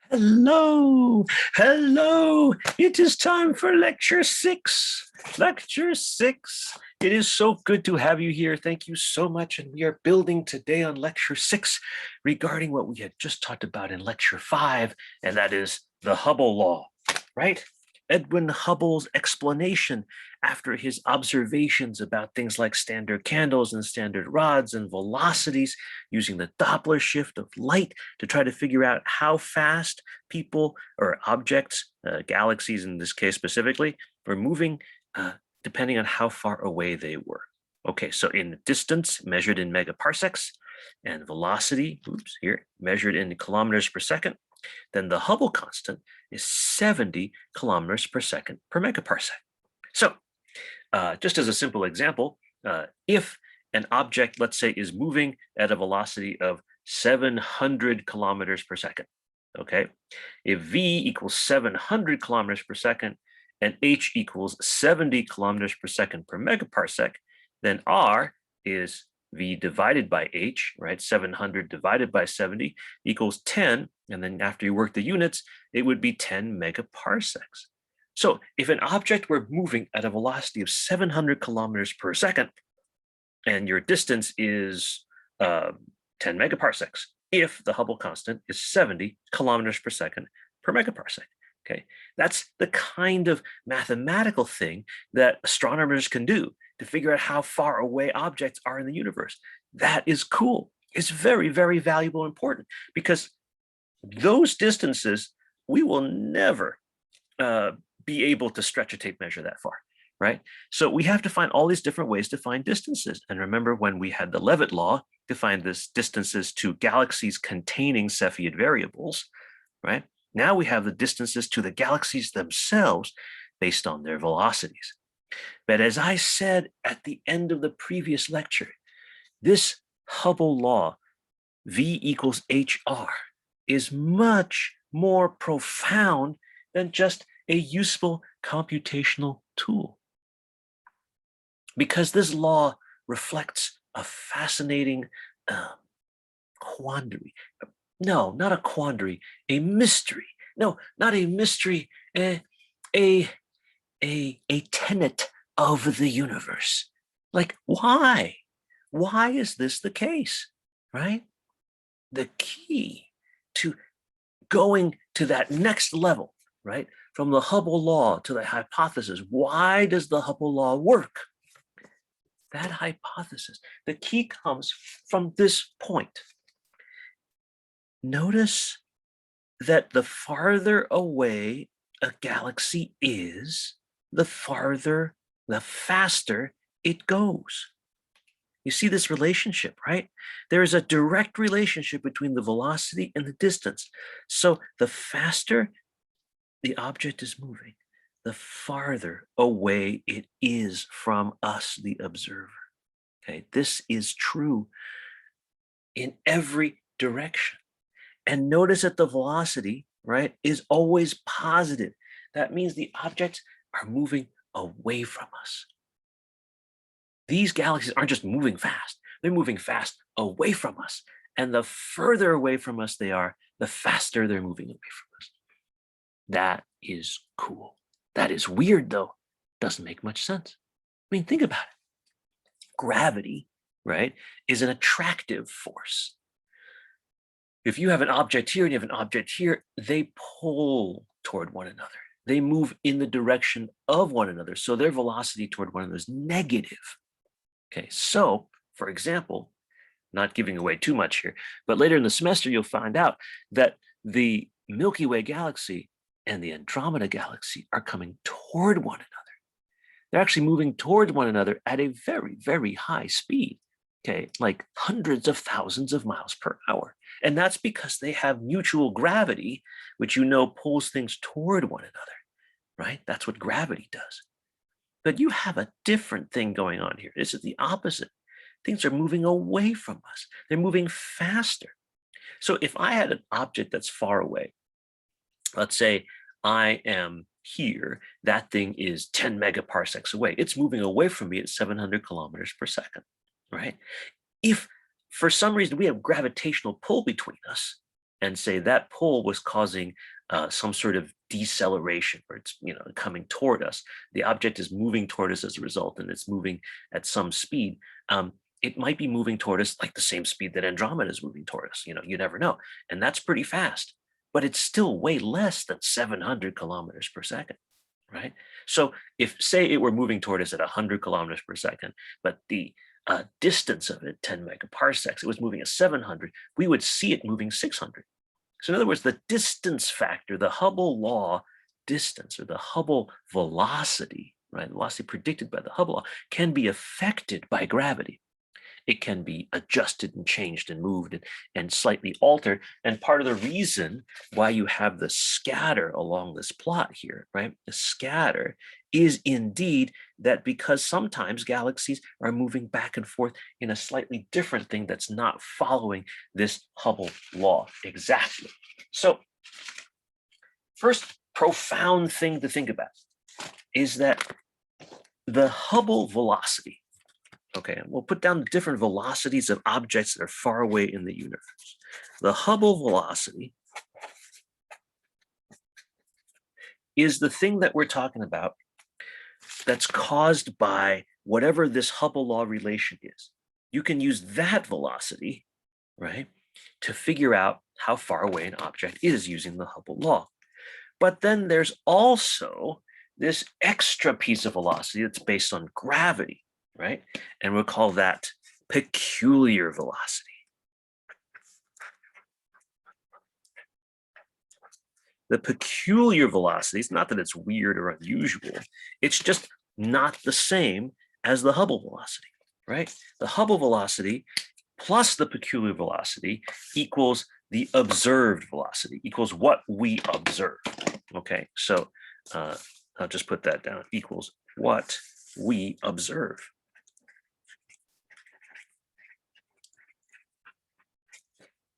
Hello, hello. It is time for lecture 6. Lecture 6. It is so good to have you here. Thank you so much. And we are building today on lecture 6 regarding what we had just talked about in lecture 5, and that is the Hubble law, right? Edwin Hubble's explanation after his observations about things like standard candles and standard rods and velocities using the Doppler shift of light to try to figure out how fast people or objects, galaxies in this case specifically, were moving depending on how far away they were. Okay, so in distance measured in megaparsecs and velocity, here, measured in kilometers per second, then the Hubble constant is 70 kilometers per second per megaparsec. So just as a simple example, if an object, let's say, is moving at a velocity of 700 kilometers per second, okay? If v equals 700 kilometers per second and h equals 70 kilometers per second per megaparsec, then r is v divided by h, right? 700 divided by 70 equals 10. And then after you work the units, it would be 10 megaparsecs. So if an object were moving at a velocity of 700 kilometers per second, and your distance is 10 megaparsecs, if the Hubble constant is 70 kilometers per second per megaparsec. Okay, that's the kind of mathematical thing that astronomers can do to figure out how far away objects are in the universe. That is cool. It's very, very valuable and important because those distances, we will never be able to stretch a tape measure that far, right? So we have to find all these different ways to find distances. And remember when we had the Leavitt law to find this distances to galaxies containing Cepheid variables, right? Now we have the distances to the galaxies themselves based on their velocities. But as I said at the end of the previous lecture, this Hubble law, V equals HR, is much more profound than just a useful computational tool. Because this law reflects a fascinating quandary. No, not a quandary, a mystery. No, not a mystery, a tenet of the universe. Like, why? Why is this the case, right? The key to going to that next level, right? From the Hubble law to the hypothesis, why does the Hubble law work? That hypothesis, the key comes from this point. Notice that the farther away a galaxy is, the faster it goes. You see this relationship, right? There is a direct relationship between the velocity and the distance. So the faster the object is moving, the farther away it is from us, the observer. Okay, this is true in every direction. And notice that the velocity, right, is always positive. That means the objects are moving away from us. These galaxies aren't just moving fast, they're moving fast away from us. And the further away from us they are, the faster they're moving away from us. That is cool. That is weird, though. Doesn't make much sense. I mean, think about it. Gravity, right, is an attractive force. If you have an object here and you have an object here, they pull toward one another. They move in the direction of one another. So their velocity toward one another is negative. Okay, so for example, not giving away too much here, but later in the semester, you'll find out that the Milky Way galaxy and the Andromeda galaxy are coming toward one another. They're actually moving toward one another at a very, very high speed. Okay, like hundreds of thousands of miles per hour. And that's because they have mutual gravity, which you know pulls things toward one another, right? That's what gravity does. But you have a different thing going on here. This is the opposite. Things are moving away from us. They're moving faster. So if I had an object that's far away, let's say I am here, that thing is 10 megaparsecs away. It's moving away from me at 700 kilometers per second, right? If for some reason we have gravitational pull between us, and say that pull was causing some sort of deceleration, or it's coming toward us. The object is moving toward us as a result, and it's moving at some speed. It might be moving toward us like the same speed that Andromeda is moving toward us. You never know, and that's pretty fast, but it's still way less than 700 kilometers per second, right? So if, say, it were moving toward us at 100 kilometers per second, but the distance of it, 10 megaparsecs, it was moving at 700, we would see it moving 600. So in other words, the distance factor, the Hubble law distance, or the Hubble velocity, right, velocity predicted by the Hubble law, can be affected by gravity. It can be adjusted and changed and moved and slightly altered. And part of the reason why you have the scatter along this plot here, right, the scatter, is indeed that because sometimes galaxies are moving back and forth in a slightly different thing that's not following this Hubble law exactly. So first profound thing to think about is that the Hubble velocity, okay, and we'll put down the different velocities of objects that are far away in the universe. The Hubble velocity is the thing that we're talking about that's caused by whatever this Hubble law relation is. You can use that velocity, right, to figure out how far away an object is using the Hubble law. But then there's also this extra piece of velocity that's based on gravity, right? And we'll call that peculiar velocity. The peculiar velocity, it's not that it's weird or unusual, it's just not the same as the Hubble velocity, right? The Hubble velocity plus the peculiar velocity equals the observed velocity, equals what we observe. Okay, so I'll just put that down, equals what we observe.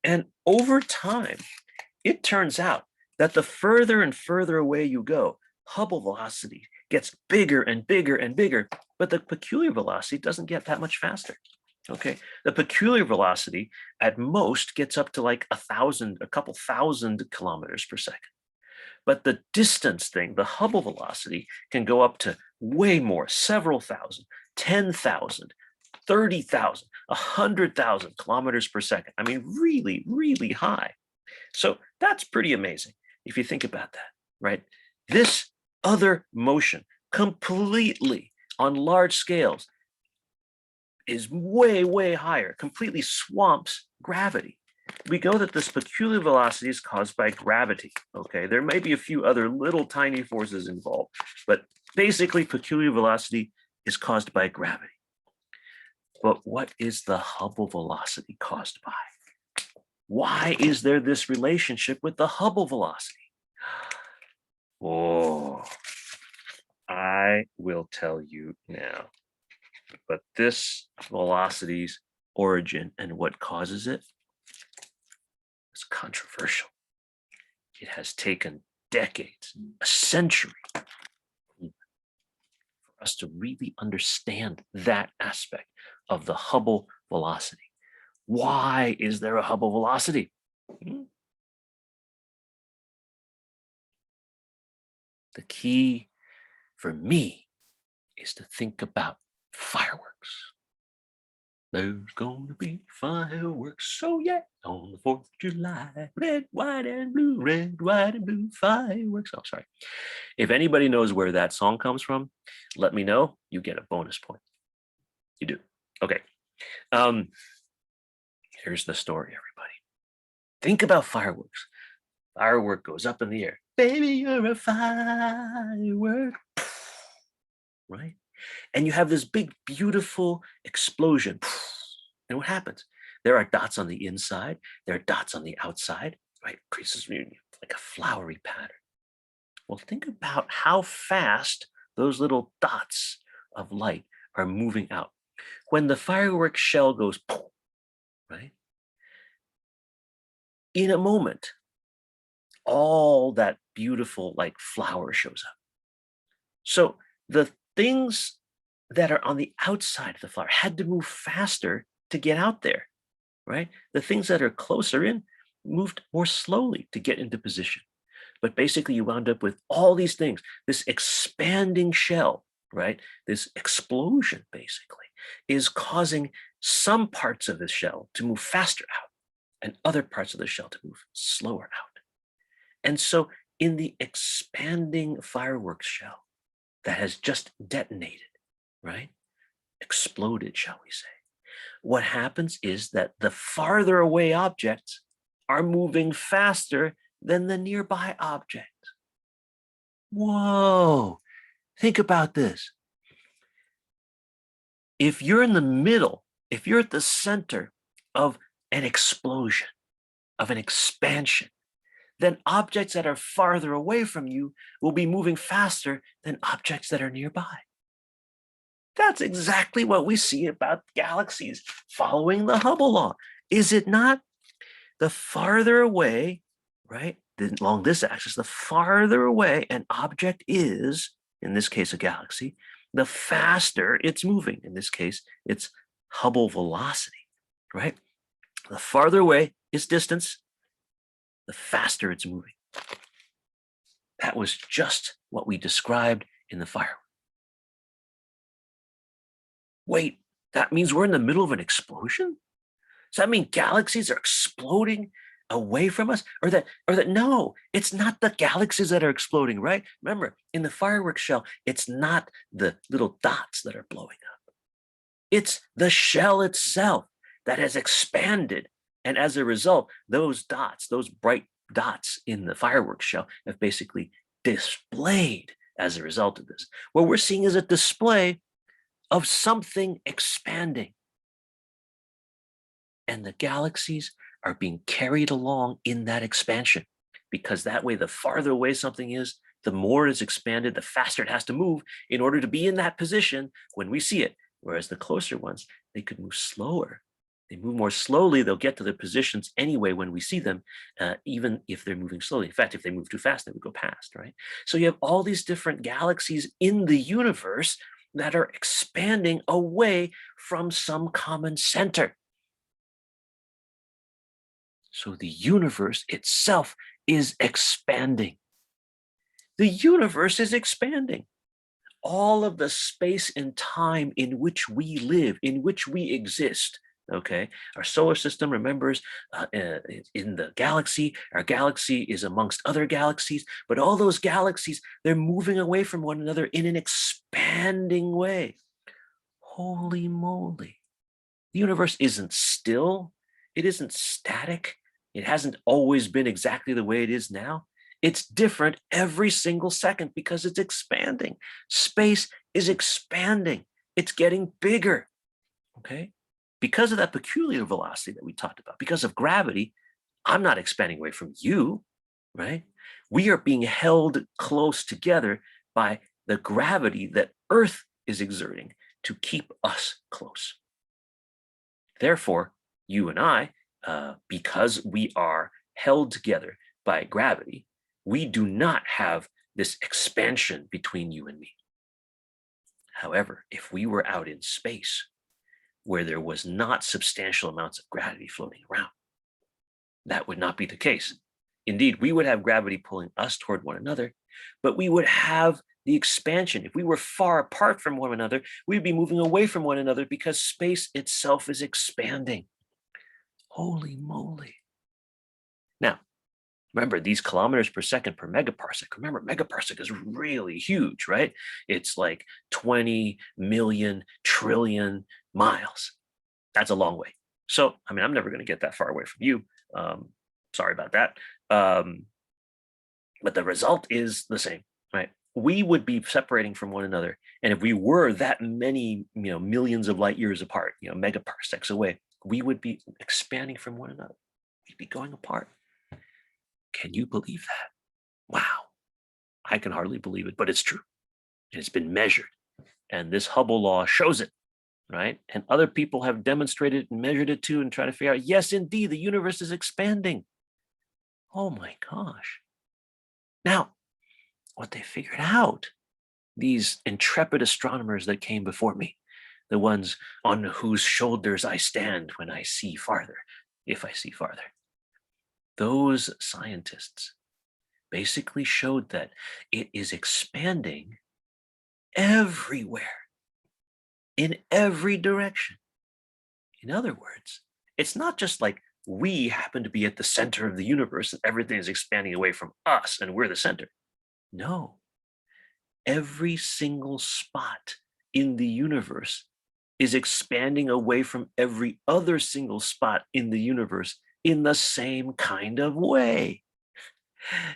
And over time, it turns out that the further and further away you go, Hubble velocity gets bigger and bigger and bigger, but the peculiar velocity doesn't get that much faster. Okay, the peculiar velocity at most gets up to like a couple thousand kilometers per second. But the distance thing, the Hubble velocity, can go up to way more, several thousand, 10,000, 30,000, 100,000 kilometers per second. I mean, really, really high. So that's pretty amazing if you think about that, right? This other motion completely on large scales is way, way higher, completely swamps gravity. We know that this peculiar velocity is caused by gravity, okay? There may be a few other little tiny forces involved, but basically peculiar velocity is caused by gravity. But what is the Hubble velocity caused by? Why is there this relationship with the Hubble velocity? Oh, I will tell you now. But this velocity's origin and what causes it is controversial. It has taken decades, a century, for us to really understand that aspect of the Hubble velocity. Why is there a Hubble velocity? The key for me is to think about fireworks. There's gonna be fireworks, so yeah, on the 4th of July, red, white, and blue, red, white, and blue fireworks. Oh, sorry. If anybody knows where that song comes from, let me know. You get a bonus point. You do. Okay. Here's the story, everybody. Think about fireworks. Firework goes up in the air. Baby, you're a firework. Right? And you have this big, beautiful explosion. And what happens? There are dots on the inside. There are dots on the outside, right? Creates this like a flowery pattern. Well, think about how fast those little dots of light are moving out. When the fireworks shell goes, right? In a moment, all that beautiful like flower shows up. So the things that are on the outside of the flower had to move faster to get out there, right? The things that are closer in moved more slowly to get into position. But basically, you wound up with all these things, this expanding shell, right? This explosion basically is causing some parts of the shell to move faster out and other parts of the shell to move slower out. And so in the expanding fireworks shell that has just detonated, right? Exploded, shall we say. What happens is that the farther away objects are moving faster than the nearby objects. Whoa, think about this. If you're in the middle, if you're at the center of an explosion, of an expansion, then objects that are farther away from you will be moving faster than objects that are nearby. That's exactly what we see about galaxies following the Hubble law, is it not? The farther away, right, along this axis, the farther away an object is, in this case a galaxy, the faster it's moving. In this case, it's Hubble velocity, right? The farther away its distance, the faster it's moving. That was just what we described in the firework. Wait, that means we're in the middle of an explosion? Does that mean galaxies are exploding away from us? Or that no, it's not the galaxies that are exploding, right? Remember, in the fireworks shell, it's not the little dots that are blowing up. It's the shell itself that has expanded. And as a result, those dots, those bright dots in the fireworks shell have basically displayed as a result of this. What we're seeing is a display of something expanding. And the galaxies are being carried along in that expansion, because that way, the farther away something is, the more it is expanded, the faster it has to move in order to be in that position when we see it. Whereas the closer ones, they could move slower. They move more slowly, they'll get to their positions anyway when we see them, even if they're moving slowly. In fact, if they move too fast, they would go past, right? So you have all these different galaxies in the universe that are expanding away from some common center. So the universe itself is expanding. The universe is expanding. All of the space and time in which we live, in which we exist, okay? Our solar system, remembers, in the galaxy, our galaxy is amongst other galaxies, but all those galaxies, they're moving away from one another in an expanding way. Holy moly. The universe isn't still. It isn't static. It hasn't always been exactly the way it is now. It's different every single second because it's expanding. Space is expanding. It's getting bigger, okay? Because of that peculiar velocity that we talked about, because of gravity, I'm not expanding away from you, right? We are being held close together by the gravity that Earth is exerting to keep us close. Therefore, you and I, because we are held together by gravity, we do not have this expansion between you and me. However, if we were out in space where there was not substantial amounts of gravity floating around, that would not be the case. Indeed, we would have gravity pulling us toward one another, but we would have the expansion. If we were far apart from one another, we'd be moving away from one another because space itself is expanding. Holy moly. Now, remember, these kilometers per second per megaparsec. Remember, megaparsec is really huge, right? It's like 20 million trillion miles. That's a long way. So, I mean, I'm never going to get that far away from you. Sorry about that. But the result is the same, right? We would be separating from one another. And if we were that many, millions of light years apart, megaparsecs away, we would be expanding from one another. We'd be going apart. Can you believe that? Wow. I can hardly believe it, but it's true. And it's been measured. And this Hubble law shows it, right? And other people have demonstrated and measured it too and try to figure out, yes, indeed, the universe is expanding. Oh my gosh. Now, what they figured out, these intrepid astronomers that came before me, the ones on whose shoulders I stand when I see farther, if I see farther, those scientists basically showed that it is expanding everywhere, in every direction. In other words, it's not just like we happen to be at the center of the universe and everything is expanding away from us and we're the center. No, every single spot in the universe is expanding away from every other single spot in the universe in the same kind of way.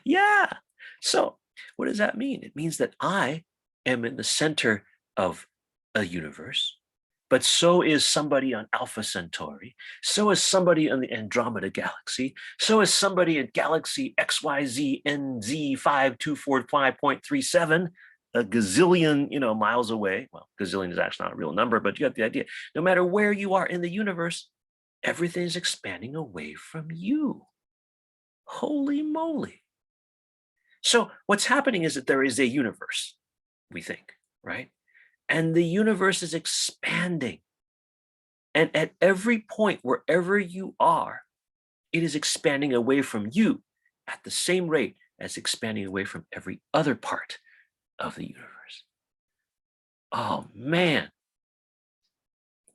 Yeah. So what does that mean? It means that I am in the center of a universe, but so is somebody on Alpha Centauri. So is somebody in the Andromeda Galaxy. So is somebody in Galaxy XYZ NZ5245.37, a gazillion, miles away. Well, gazillion is actually not a real number, but you got the idea. No matter where you are in the universe, everything is expanding away from you. Holy moly. So what's happening is that there is a universe, we think, right? And the universe is expanding. And at every point, wherever you are, it is expanding away from you at the same rate as expanding away from every other part of the universe. Oh man.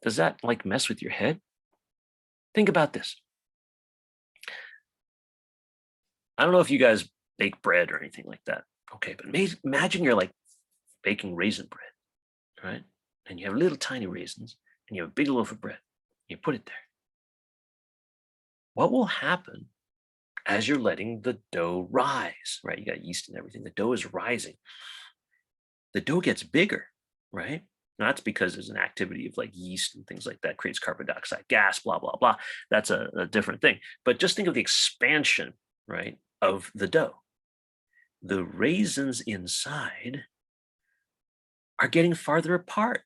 Does that like mess with your head? Think about this. I don't know if you guys bake bread or anything like that. Okay, but imagine you're like baking raisin bread, right? And you have little tiny raisins and you have a big loaf of bread. You put it there. What will happen as you're letting the dough rise, right? You got yeast and everything. The dough is rising. The dough gets bigger, right? Now, that's because there's an activity of like yeast and things like that creates carbon dioxide gas, blah, blah, blah. That's a different thing. But just think of the expansion, right, of the dough. The raisins inside are getting farther apart.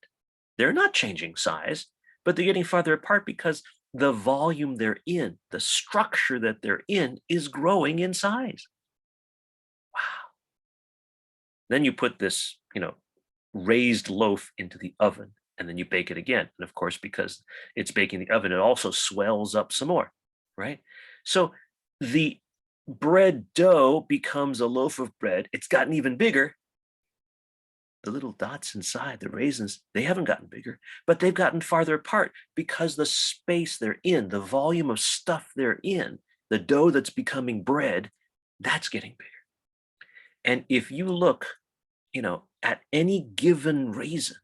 They're not changing size, but they're getting farther apart because the volume they're in, the structure that they're in is growing in size. Wow. Then you put this, raised loaf into the oven and then you bake it again. And of course, because it's baking the oven, it also swells up some more, right? So the bread dough becomes a loaf of bread. It's gotten even bigger. The little dots inside, the raisins, they haven't gotten bigger, but they've gotten farther apart because the space they're in, the volume of stuff they're in, the dough that's becoming bread, that's getting bigger. And if you look, at any given raisin,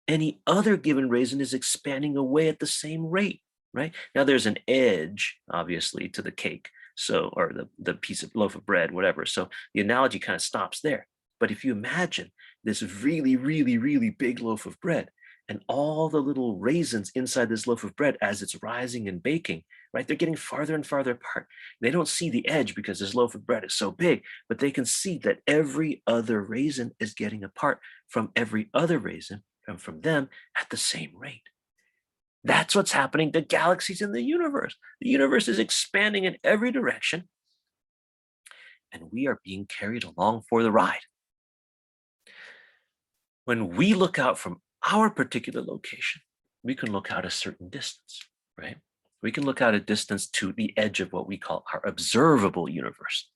any other given raisin is expanding away at the same rate, right? Now there's an edge, obviously, to the cake, or the piece of loaf of bread, whatever. So the analogy kind of stops there. But if you imagine this really, really, really big loaf of bread and all the little raisins inside this loaf of bread as it's rising and baking, right? They're getting farther and farther apart. They don't see the edge because this loaf of bread is so big, but they can see that every other raisin is getting apart from every other raisin and from them at the same rate. That's what's happening to galaxies in the universe. The universe is expanding in every direction, and we are being carried along for the ride. When we look out from our particular location, we can look out a certain distance, right? We can look out a distance to the edge of what we call our observable universe.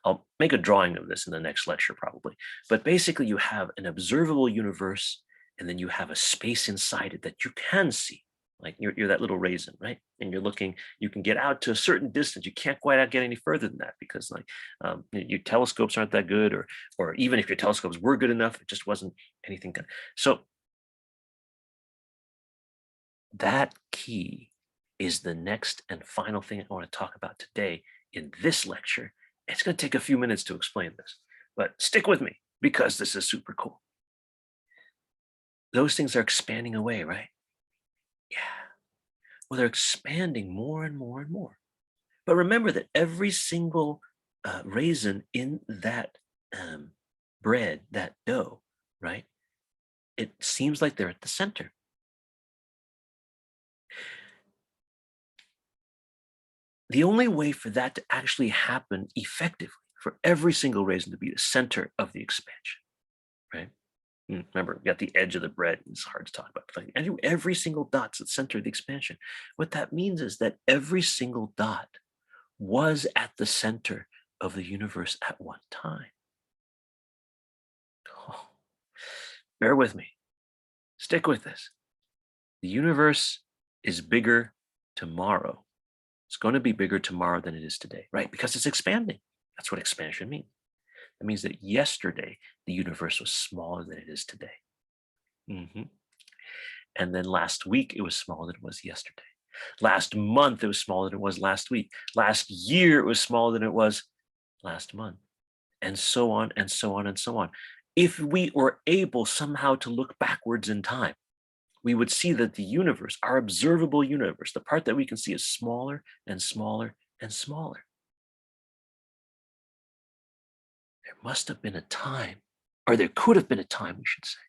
I'll make a drawing of this in the next lecture probably, but basically you have an observable universe and then you have a space inside it that you can see. Like you're that little raisin, right? And you're looking, you can get out to a certain distance. You can't quite get any further than that because your telescopes aren't that good, or even if your telescopes were good enough, it just wasn't anything good. So that key is the next and final thing I want to talk about today in this lecture. It's going to take a few minutes to explain this, but stick with me because this is super cool. Those things are expanding away, right? Yeah. Well, they're expanding more and more and more. But remember that every single raisin in that bread, that dough, right? It seems like they're at the center. The only way for that to actually happen effectively, for every single raisin to be the center of the expansion, right? Remember, you got the edge of the bread. It's hard to talk about. But like every single dot's at the center of the expansion. What that means is that every single dot was at the center of the universe at one time. Oh, bear with me. Stick with this. The universe is bigger tomorrow. It's going to be bigger tomorrow than it is today, right? Because it's expanding. That's what expansion means. That means that yesterday, the universe was smaller than it is today. And then last week, it was smaller than it was yesterday. Last month, it was smaller than it was last week. Last year, it was smaller than it was last month. And so on and so on and so on. If we were able somehow to look backwards in time, we would see that the universe, our observable universe, the part that we can see, is smaller and smaller and smaller. There must have been a time, or there could have been a time, we should say,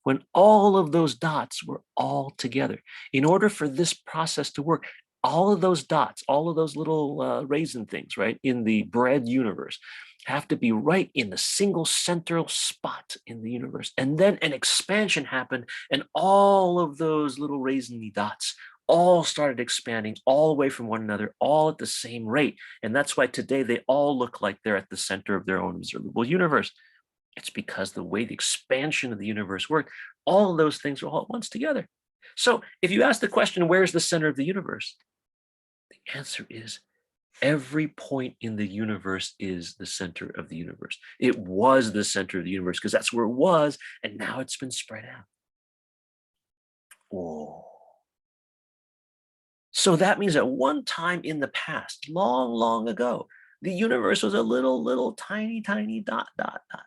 when all of those dots were all together. In order for this process to work, all of those dots, all of those little raisin things, right, in the bread universe, have to be right in the single central spot in the universe. And then an expansion happened, and all of those little raisiny dots all started expanding all away from one another, all at the same rate. And that's why today they all look like they're at the center of their own observable universe. It's because the way the expansion of the universe worked, all of those things are all at once together. So if you ask the question, where's the center of the universe? The answer is every point in the universe is the center of the universe. It was the center of the universe because that's where it was, and now it's been spread out. Oh. So that means at one time in the past, long, long ago, the universe was a little tiny dot, little tiny.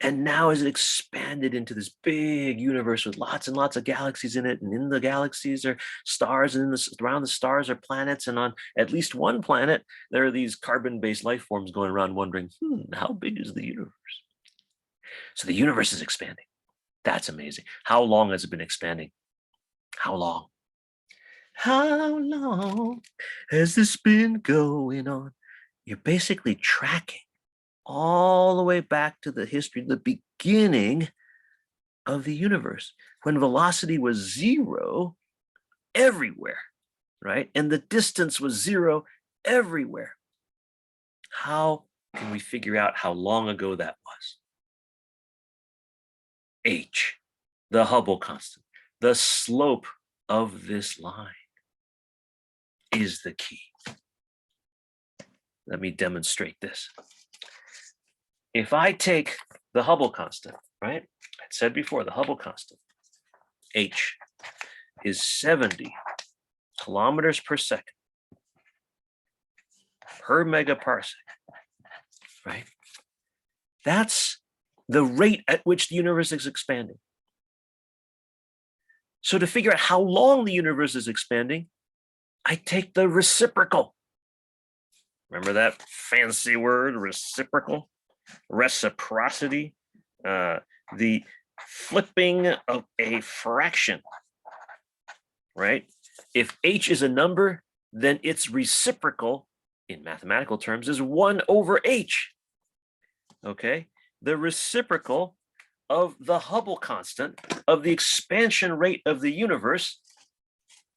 And now as it expanded into this big universe with lots and lots of galaxies in it, and in the galaxies are stars, and around the stars are planets, and on at least one planet, there are these carbon-based life forms going around wondering, how big is the universe? So the universe is expanding. That's amazing. How long has it been expanding? How long? How long has this been going on? You're basically tracking all the way back to the history, the beginning of the universe, when velocity was zero everywhere, right? And the distance was zero everywhere. How can we figure out how long ago that was? H, the Hubble constant, the slope of this line is the key. Let me demonstrate this. If I take the Hubble constant, right? I said before, the Hubble constant, H, is 70 kilometers per second per megaparsec, right? That's the rate at which the universe is expanding. So to figure out how long the universe is expanding, I take the reciprocal. Remember that fancy word, reciprocal? Reciprocity, the flipping of a fraction, right? If H is a number, then its reciprocal, in mathematical terms, is 1 over H, okay? The reciprocal of the Hubble constant of the expansion rate of the universe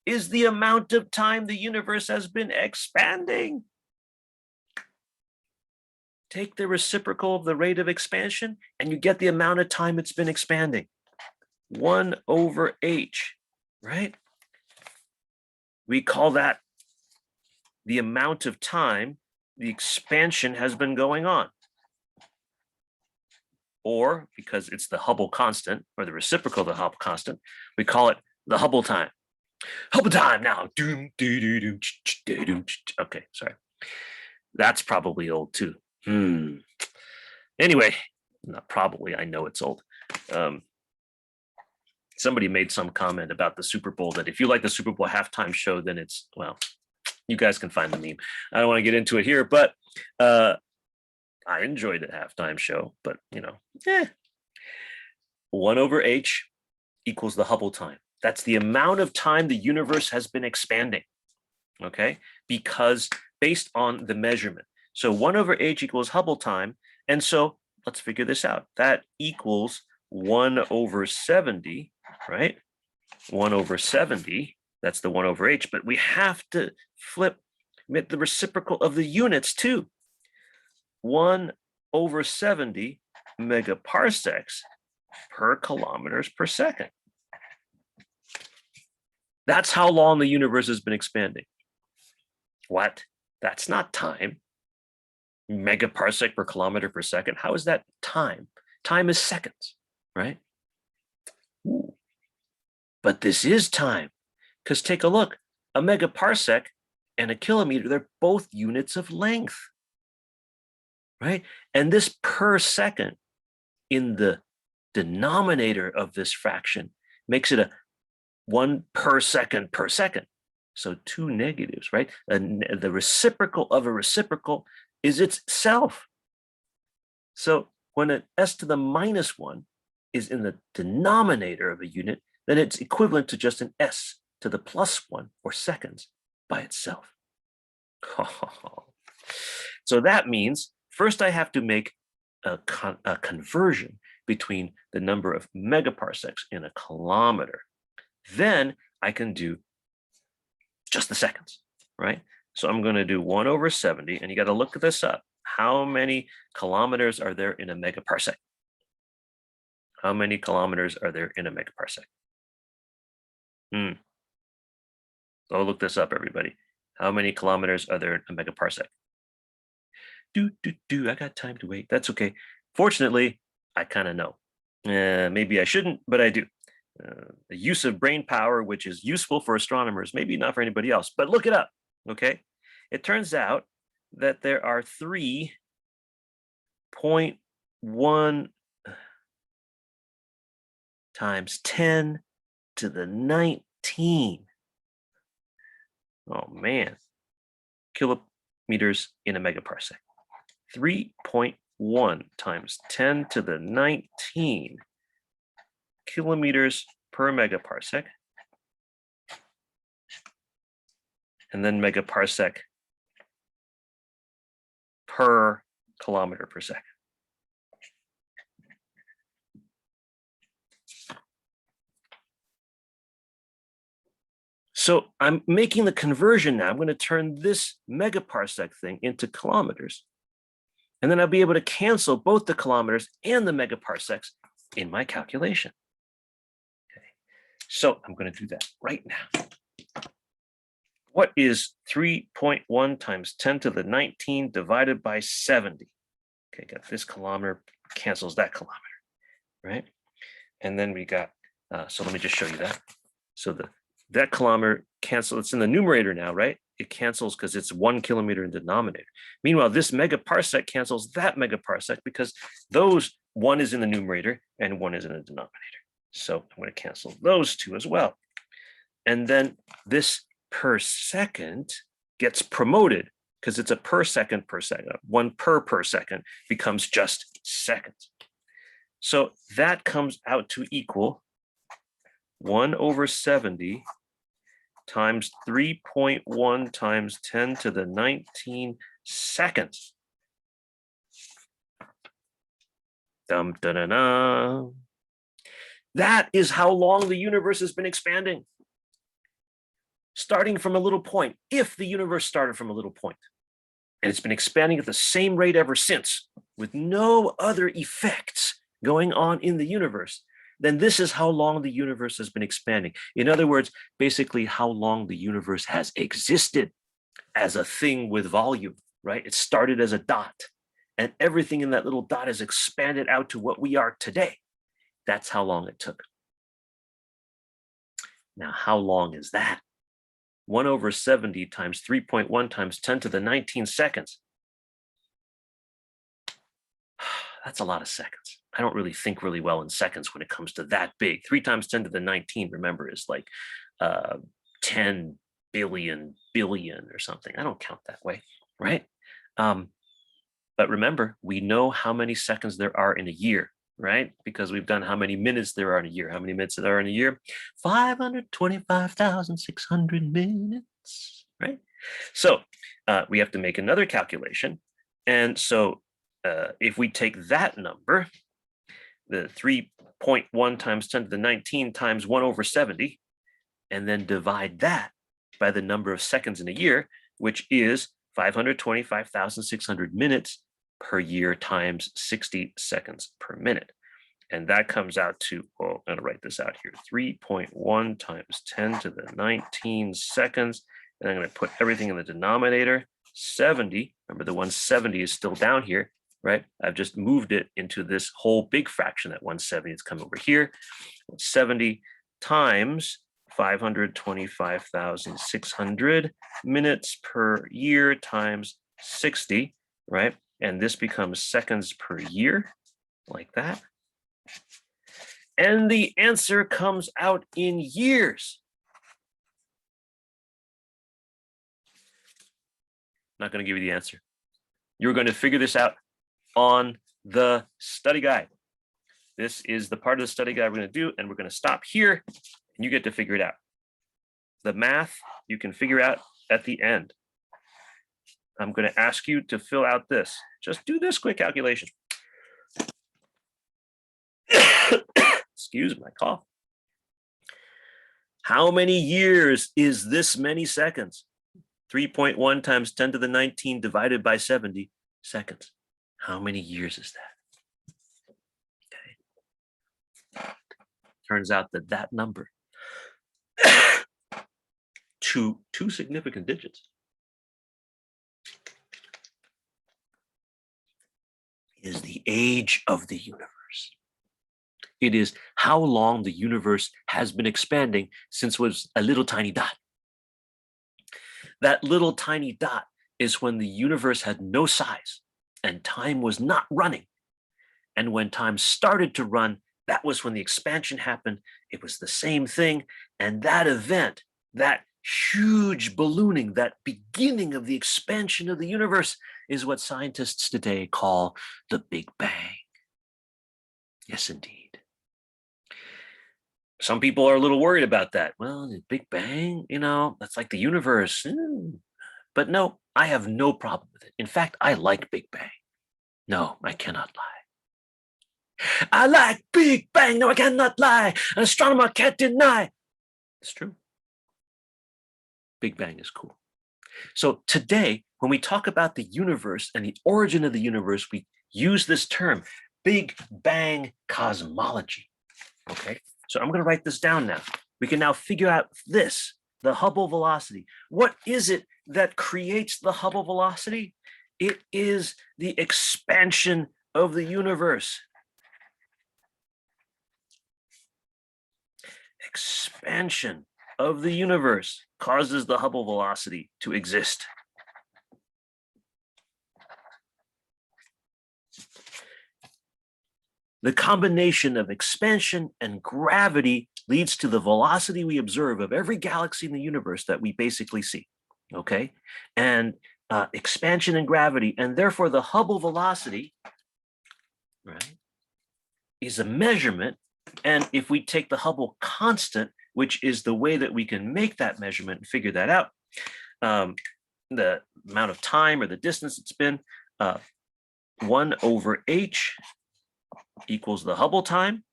is the amount of time the universe has been expanding. Take the reciprocal of the rate of expansion, and you get the amount of time it's been expanding. 1 over H, right? We call that the amount of time the expansion has been going on. Or, because it's the Hubble constant, or the reciprocal of the Hubble constant, we call it the Hubble time. Hubble time now. Okay, sorry. That's probably old too. Anyway, not probably, I know it's old. Somebody made some comment about the Super Bowl that if you like the Super Bowl halftime show, then it's, well, you guys can find the meme. I don't want to get into it here, but I enjoyed the halftime show, but 1 over H equals the Hubble time. That's the amount of time the universe has been expanding, okay? Because based on the measurement. So 1 over H equals Hubble time. And so let's figure this out. That equals 1 over 70, right? 1 over 70. That's the 1 over h, but we have to flip the reciprocal of the units too. 1 over 70 megaparsecs per kilometers per second. That's how long the universe has been expanding. What? That's not time. Megaparsec per kilometer per second. How is that time? Time is seconds, right? Ooh. But this is time, because take a look. A megaparsec and a kilometer, they're both units of length, right? And this per second in the denominator of this fraction makes it a 1 per second per second. So 2 negatives, right? And the reciprocal of a reciprocal is itself. So when an s to the minus 1 is in the denominator of a unit, then it's equivalent to just an s to the plus 1, or seconds, by itself. So that means first I have to make a conversion between the number of megaparsecs in a kilometer. Then I can do just the seconds, right? So I'm going to do 1 over 70, and you got to look this up. How many kilometers are there in a megaparsec? How many kilometers are there in a megaparsec? Go look this up, everybody. How many kilometers are there in a megaparsec? I got time to wait. That's okay. Fortunately, I kind of know. Maybe I shouldn't, but I do. The use of brain power, which is useful for astronomers, maybe not for anybody else, but look it up, okay? It turns out that there are 3.1 times 10 to the 19. Oh man, kilometers in a megaparsec. 3.1 times 10 to the 19 kilometers per megaparsec, and then megaparsec per kilometer per second. So I'm making the conversion now. I'm going to turn this megaparsec thing into kilometers, and then I'll be able to cancel both the kilometers and the megaparsecs in my calculation. Okay. So I'm going to do that right now. What is 3.1 times 10 to the 19 divided by 70? Okay, got this kilometer, cancels that kilometer, right? And then we got, so let me just show you that. So that kilometer cancels, it's in the numerator now, right? It cancels because it's 1 kilometer in the denominator. Meanwhile, this megaparsec cancels that megaparsec because those, one is in the numerator and one is in the denominator. So I'm going to cancel those two as well. And then this per second gets promoted because it's a per second. 1 per second becomes just seconds. So that comes out to equal 1 over 70 times 3.1 times 10 to the 19 seconds. Dum, da, da, da. That is how long the universe has been expanding. Starting from a little point, if the universe started from a little point, and it's been expanding at the same rate ever since, with no other effects going on in the universe, then this is how long the universe has been expanding. In other words, basically how long the universe has existed as a thing with volume, right? It started as a dot, and everything in that little dot has expanded out to what we are today. That's how long it took. Now, how long is that? 1 over 70 times 3.1 times 10 to the 19 seconds. That's a lot of seconds. I don't really think really well in seconds when it comes to that big. 3 times 10 to the 19, remember, is like 10 billion or something. I don't count that way, right? But remember, we know how many seconds there are in a year, right? Because we've done how many minutes there are in a year. How many minutes there are in a year? 525,600 minutes, right? So we have to make another calculation. And so if we take that number, the 3.1 times 10 to the 19 times 1 over 70, and then divide that by the number of seconds in a year, which is 525,600 minutes per year times 60 seconds per minute. And that comes out to, well, I'm going to write this out here, 3.1 times 10 to the 19 seconds. And I'm going to put everything in the denominator, 70. Remember, the 170 is still down here, right? I've just moved it into this whole big fraction. That 170 has come over here. 70 times 525,600 minutes per year times 60, right? And this becomes seconds per year, like that. And the answer comes out in years. I'm not going to give you the answer. You're going to figure this out on the study guide. This is the part of the study guide we're going to do, and we're going to stop here, and you get to figure it out. The math you can figure out at the end. I'm going to ask you to fill out this. Just do this quick calculation. Excuse my cough. How many years is this many seconds? 3.1 times 10 to the 19 divided by 70 seconds. How many years is that? Okay. Turns out that that number, two significant digits, is the age of the universe. It is how long the universe has been expanding since it was a little tiny dot. That little tiny dot is when the universe had no size and time was not running. And when time started to run, that was when the expansion happened. It was the same thing. And that event, that huge ballooning, that beginning of the expansion of the universe, is what scientists today call the Big Bang. Yes, indeed. Some people are a little worried about that. Well, the Big Bang, that's like the universe. But no, I have no problem with it. In fact, I like Big Bang. No, I cannot lie. I like Big Bang. No, I cannot lie. An astronomer can't deny. It's true. Big Bang is cool. So today, when we talk about the universe and the origin of the universe, we use this term, Big Bang cosmology. Okay, so I'm going to write this down now. We can now figure out this, the Hubble velocity. What is it that creates the Hubble velocity? It is the expansion of the universe. Expansion of the universe causes the Hubble velocity to exist. The combination of expansion and gravity leads to the velocity we observe of every galaxy in the universe that we basically see, okay? And expansion and gravity, and therefore the Hubble velocity, right, is a measurement. And if we take the Hubble constant, which is the way that we can make that measurement and figure that out, the amount of time or the distance it's been, 1 over h equals the Hubble time,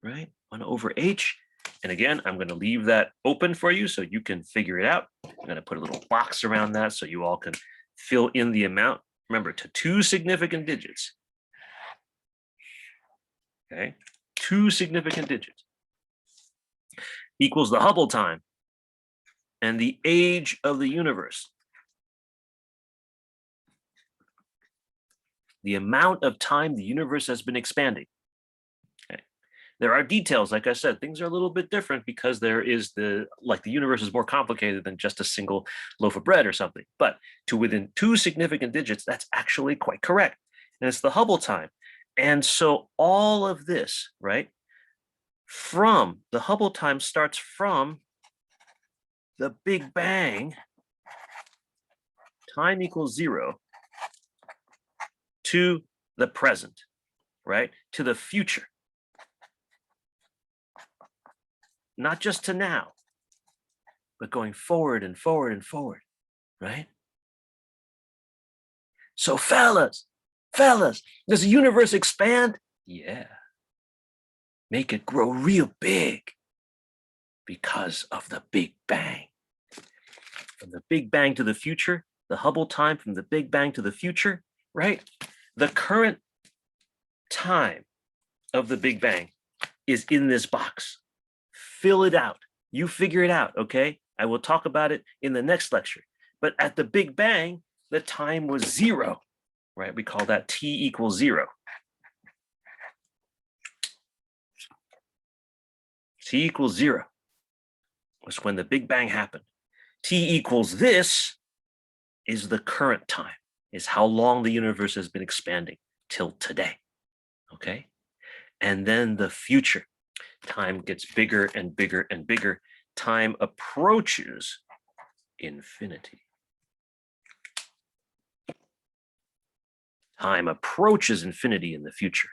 right? 1 over h. And again, I'm going to leave that open for you so you can figure it out. I'm going to put a little box around that so you all can fill in the amount. Remember, to 2 significant digits. Okay, 2 significant digits equals the Hubble time and the age of the universe. The amount of time the universe has been expanding. Okay. There are details, like I said, things are a little bit different because there is the universe is more complicated than just a single loaf of bread or something. But to within 2 significant digits, that's actually quite correct. And it's the Hubble time. And so all of this, right, from the Hubble time starts from the Big Bang, time equals 0, to the present, right, to the future. Not just to now, but going forward and forward and forward, right? So fellas, does the universe expand? Yeah. Make it grow real big. because of the Big Bang. From the Big Bang to the future, the Hubble time from the Big Bang to the future, right? The current time of the Big Bang is in this box. Fill it out. You figure it out, okay? I will talk about it in the next lecture. But at the Big Bang, the time was 0, right? We call that t equals 0. T equals 0 was when the Big Bang happened. T equals this is the current time, is how long the universe has been expanding till today, okay? And then the future, time gets bigger and bigger and bigger. Time approaches infinity. Time approaches infinity in the future.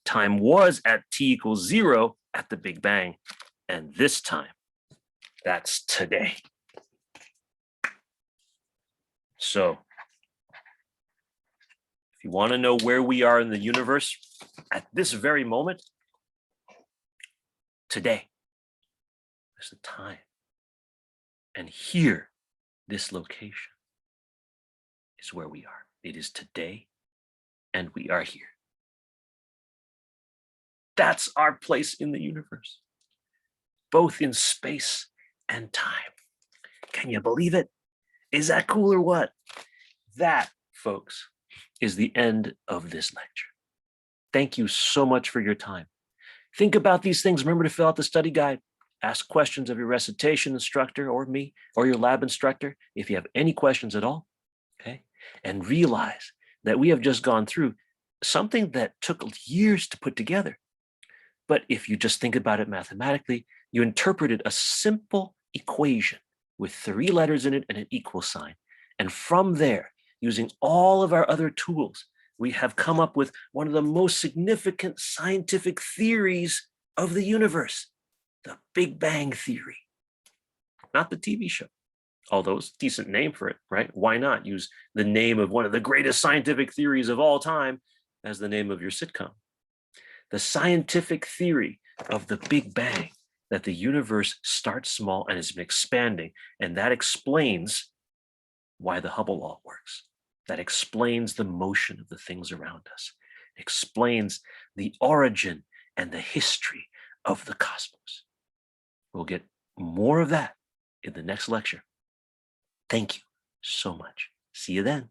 Time was at t equals 0 at the Big Bang, and this time, that's today. So, if you want to know where we are in the universe at this very moment, today is the time. And here, this location is where we are. It is today, and we are here. That's our place in the universe, both in space and time. Can you believe it? Is that cool or what? That, folks, is the end of this lecture. Thank you so much for your time. Think about these things. Remember to fill out the study guide. Ask questions of your recitation instructor or me or your lab instructor if you have any questions at all, okay? And realize that we have just gone through something that took years to put together. But if you just think about it mathematically, you interpreted a simple equation with 3 letters in it and an equal sign. And from there, using all of our other tools, we have come up with one of the most significant scientific theories of the universe, the Big Bang Theory. Not the TV show, although it's a decent name for it, right? Why not use the name of one of the greatest scientific theories of all time as the name of your sitcom? The scientific theory of the Big Bang, that the universe starts small and has been expanding, and that explains why the Hubble law works. That explains the motion of the things around us. It explains the origin and the history of the cosmos. We'll get more of that in the next lecture. Thank you so much. See you then.